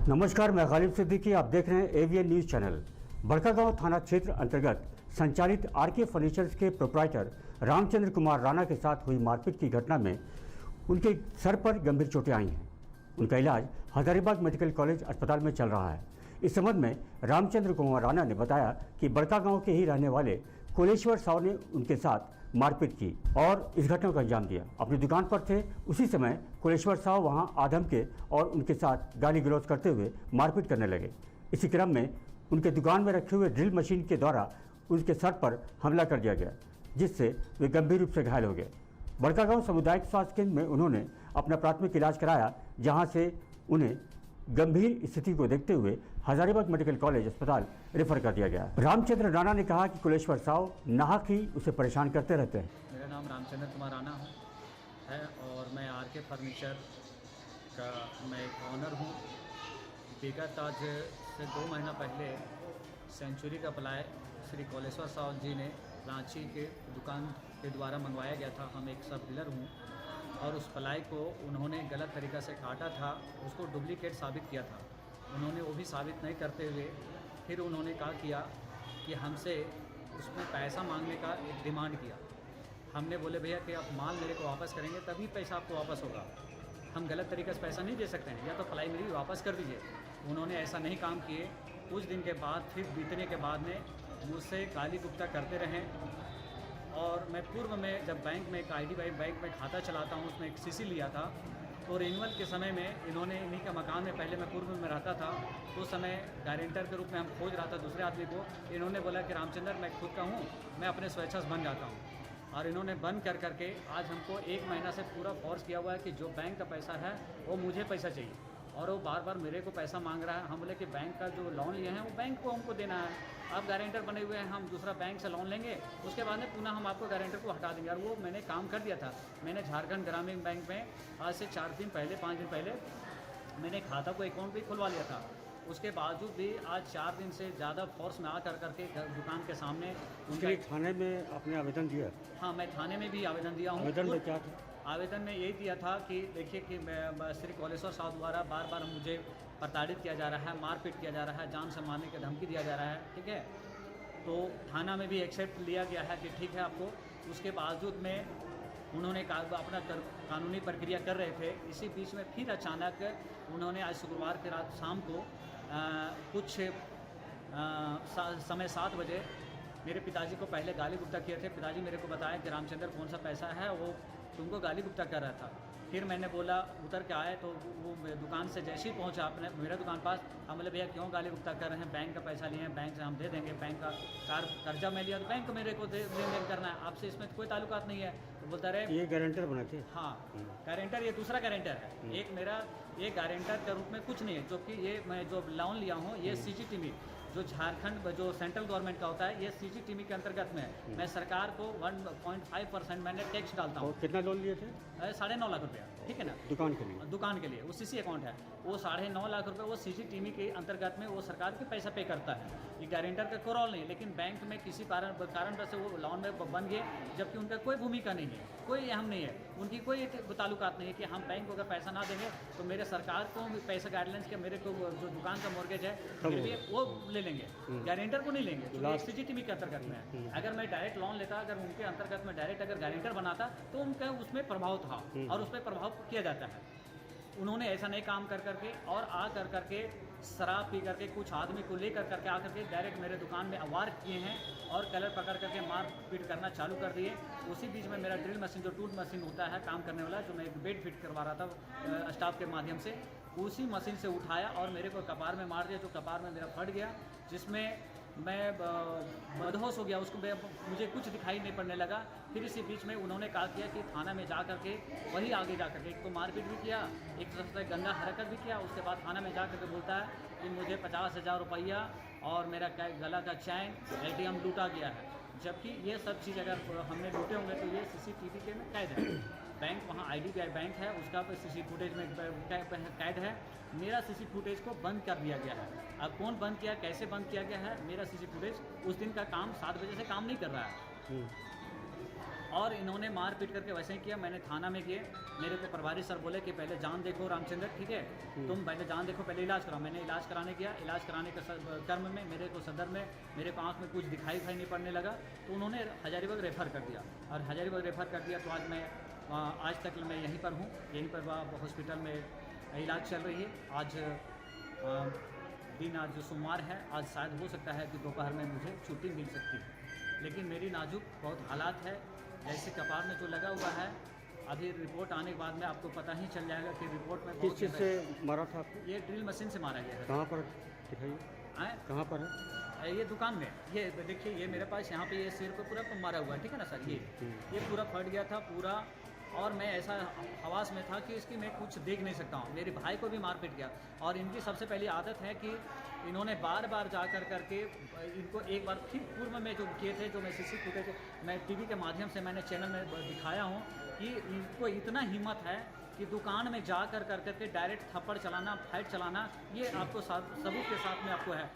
नमस्कार, मैं गालिब सिद्दीकी। आप देख रहे हैं एवीएन न्यूज़ चैनल। बड़कागांव थाना क्षेत्र अंतर्गत संचालित आरके फर्नीचर्स के प्रोप्राइटर रामचंद्र कुमार राणा के साथ हुई मारपीट की घटना में उनके सर पर गंभीर चोटें आई हैं। उनका इलाज हजारीबाग मेडिकल कॉलेज अस्पताल में चल रहा है। इस संबंध में रामचंद्र कुमार राणा ने बताया कि बड़कागांव के ही रहने वाले कुलेश्वर साव ने उनके साथ मारपीट की और इस घटना को अंजाम दिया। अपनी दुकान पर थे, उसी समय कुलेश्वर साव वहां आधम के और उनके साथ गाली गलौज करते हुए मारपीट करने लगे। इसी क्रम में उनके दुकान में रखे हुए ड्रिल मशीन के द्वारा उनके सर पर हमला कर दिया गया, जिससे वे गंभीर रूप से घायल हो गए। बड़कागांव सामुदायिक स्वास्थ्य केंद्र में उन्होंने अपना प्राथमिक इलाज कराया, जहां से उन्हें गंभीर स्थिति को देखते हुए हजारीबाग मेडिकल कॉलेज अस्पताल रेफर कर दिया गया। रामचंद्र राणा ने कहा कि कुलेश्वर साव नाहक ही उसे परेशान करते रहते हैं। मेरा नाम रामचंद्र कुमार राणा है और मैं आरके फर्नीचर का मैं एक ऑनर हूँ। विगत आज से 2 महीना पहले सेंचुरी का प्लाई श्री कुलेश्वर साव जी ने रांची के दुकान के द्वारा मंगवाया गया था। हम एक सब डीलर हूँ और उस प्लाई को उन्होंने गलत तरीक़ा से काटा था, उसको डुप्लीकेट साबित किया था। उन्होंने वो भी साबित नहीं करते हुए फिर उन्होंने कहा किया कि हमसे उसमें पैसा मांगने का एक डिमांड किया। हमने बोले भैया कि आप माल मेरे को वापस करेंगे तभी पैसा आपको वापस होगा, हम गलत तरीके से पैसा नहीं दे सकते हैं, या तो प्लाई मेरी वापस कर दीजिए। उन्होंने ऐसा नहीं काम किए। कुछ दिन के बाद फिर बीतने के बाद में मुझसे गाली गुप्ता करते रहे। और मैं पूर्व में जब बैंक में एक IDBI बैंक में खाता चलाता हूँ, उसमें एक CC लिया था, तो रिन्यूअल के समय में इन्होंने इन्हीं का मकान में पहले मैं पूर्व में रहता था, तो उस समय गारंटर के रूप में हम खोज रहा था दूसरे आदमी को। इन्होंने बोला कि रामचंद्र मैं खुद का हूँ, मैं अपने स्वेच्छा से बन जाता हूँ। और इन्होंने बंद कर करके आज हमको 1 महीना से पूरा फोर्स किया हुआ है कि जो बैंक का पैसा है वो मुझे पैसा चाहिए, और वो बार बार मेरे को पैसा मांग रहा है। हम बोले कि बैंक का जो लोन लिए हैं वो बैंक को हमको देना है, आप गारंटर बने हुए हैं, हम दूसरा बैंक से लोन लेंगे, उसके बाद में पुनः हम आपको गारंटर को हटा देंगे। और वो मैंने काम कर दिया था। मैंने झारखंड ग्रामीण बैंक में आज से 5 दिन पहले मैंने खाता को अकाउंट भी खुलवा लिया था। उसके बावजूद भी आज 4 दिन से ज़्यादा फोर्स में आ करके दुकान के सामने उनके थाने में आपने आवेदन दिया? हाँ, मैं थाने में भी आवेदन दिया हूँ। आवेदन में क्या था? आवेदन में यही दिया था कि देखिए कि मैं श्री कुलेश्वर साव द्वारा बार बार मुझे प्रताड़ित किया जा रहा है, मारपीट किया जा रहा है, जान से मारने की धमकी दिया जा रहा है, ठीक है। तो थाना में भी एक्सेप्ट लिया गया है कि ठीक है आपको। उसके बावजूद में उन्होंने अपना कानूनी प्रक्रिया कर रहे थे। इसी बीच में फिर अचानक उन्होंने आज शुक्रवार की रात शाम को कुछ समय 7 बजे मेरे पिताजी को पहले गाली गुप्ता किए थे। पिताजी मेरे को बताया कि रामचंद्र कौन सा पैसा है, वो तुमको गाली गुप्ता कर रहा था। फिर मैंने बोला उतर के आए, तो वो दुकान से जैसे ही पहुंचा अपने मेरे दुकान पास, हम बोले भैया क्यों गाली गुप्ता कर रहे हैं, बैंक का पैसा लिए हैं, बैंक से हम दे देंगे, बैंक का कर्जा मैं लिया तो बैंक को मेरे को लेन देन करना है, आपसे इसमें कोई ताल्लुकात नहीं है। तो बोलता रहे ये गारंटर बना थे? हाँ, गारंटर ये दूसरा गारंटर है। एक मेरा ये गारंटर के रूप में कुछ नहीं है, जो कि ये मैं जो लोन लिया हूँ ये CGTMI जो झारखंड जो सेंट्रल गवर्नमेंट का होता है, ये CGTMI के अंतर्गत में है। मैं सरकार को 1.5% मैंने टैक्स डालता हूँ। कितना लोन लिए थे? 9.5 लाख रुपया, ठीक है ना, दुकान के लिए? दुकान के लिए वो CC अकाउंट है, वो 9.5 लाख रुपये वो CGTMI के अंतर्गत में वो सरकार के पैसा पे करता है। ये गारंटर का कोई रोल नहीं, लेकिन बैंक में किसी कारण से वो लोन में बन गए, जबकि उनका कोई भूमिका नहीं है, कोई अहम नहीं है, उनकी कोई ताल्लुकात नहीं है कि हम बैंक को अगर पैसा ना देंगे तो मेरे सरकार को पैसा गाइडलाइंस के मेरे को जो दुकान का मॉर्गेज है फिर भी वो ले लेंगे, गारंटर को नहीं लेंगे, जो CGTMI के अंतर्गत में है। अगर मैं डायरेक्ट लोन लेता, अगर उनके अंतर्गत में डायरेक्ट अगर गारंटर बनाता तो उनका उसमें प्रभाव था और उस पर प्रभाव किया जाता है। उन्होंने ऐसा नहीं काम कर करके और आ कर करके शराब पी करके कुछ आदमी को लेकर करके आकर के डायरेक्ट मेरे दुकान में अवार किए हैं और कलर पकड़ करके मार पीट करना चालू कर दिए। उसी बीच में मेरा ड्रिल मशीन जो टूल मशीन होता है काम करने वाला, जो मैं एक बेड फिट करवा रहा था स्टाफ के माध्यम से, उसी मशीन से उठाया और मेरे को कपार में मार दिया, जो कपार में मेरा फट गया, जिसमें मैं बदहोश हो गया। उसको मुझे कुछ दिखाई नहीं पड़ने लगा। फिर इसी बीच में उन्होंने कहा किया कि थाना में जा करके वही आगे जा करके एक तो मारपीट भी किया, एक तरह से गंदा हरकत भी किया। उसके बाद थाना में जा करके बोलता है कि मुझे 50,000 रुपया और मेरा गला का चैन ATM लूटा गया है, जबकि ये सब चीज़ अगर हमने लूटे होंगे तो ये CCTV के में कैद है। बैंक वहाँ IDBI बैंक है, उसका CC फुटेज में कैद है। मेरा CC फुटेज को बंद कर दिया गया है। अब कौन बंद किया, कैसे बंद किया गया है, मेरा CC फुटेज उस दिन का काम 7 बजे से काम नहीं कर रहा है। और इन्होंने मार पीट करके वैसे ही किया। मैंने थाना में किए, मेरे को प्रभारी सर बोले कि पहले जान देखो रामचंद्र, ठीक है, तुम पहले जान देखो, पहले इलाज कराओ। मैंने इलाज कराने गया, इलाज कराने के क्रम में मेरे को सदर में मेरे को आँख में कुछ दिखाई नहीं पड़ने लगा, तो उन्होंने हजारीबाग रेफ़र कर दिया, और हजारीबाग रेफ़र कर दिया। तो आज तक मैं यहीं पर हूँ, यहीं पर हॉस्पिटल में इलाज चल रही है। आज दिन आज जो सोमवार है, आज शायद हो सकता है कि दोपहर में मुझे छुट्टी मिल सकती है, लेकिन मेरी नाजुक बहुत हालात है। जैसे कपार में जो लगा हुआ है, अभी रिपोर्ट आने के बाद में आपको पता ही चल जाएगा कि रिपोर्ट में किस चीज़ से मारा था आपको? ये ड्रिल मशीन से मारा गया है। कहाँ पर दिखाइए, आए कहाँ पर है? ये दुकान में, ये देखिए, ये मेरे पास यहाँ पे ये सिर पे पूरा मारा हुआ है, ठीक है ना सर। ये पूरा फट गया था पूरा, और मैं ऐसा हवास में था कि इसकी मैं कुछ देख नहीं सकता हूँ। मेरे भाई को भी मार पीट गया, और इनकी सबसे पहली आदत है कि इन्होंने बार बार जा करके इनको एक बार फिर पूर्व में जो किए थे, जो मैं सीसी फुटेज मैं टीवी के माध्यम से मैंने चैनल में दिखाया हूँ कि इनको इतना हिम्मत है कि दुकान में जा करके डायरेक्ट थप्पड़ चलाना, फाइट चलाना, ये आपको सबूत के साथ में आपको है।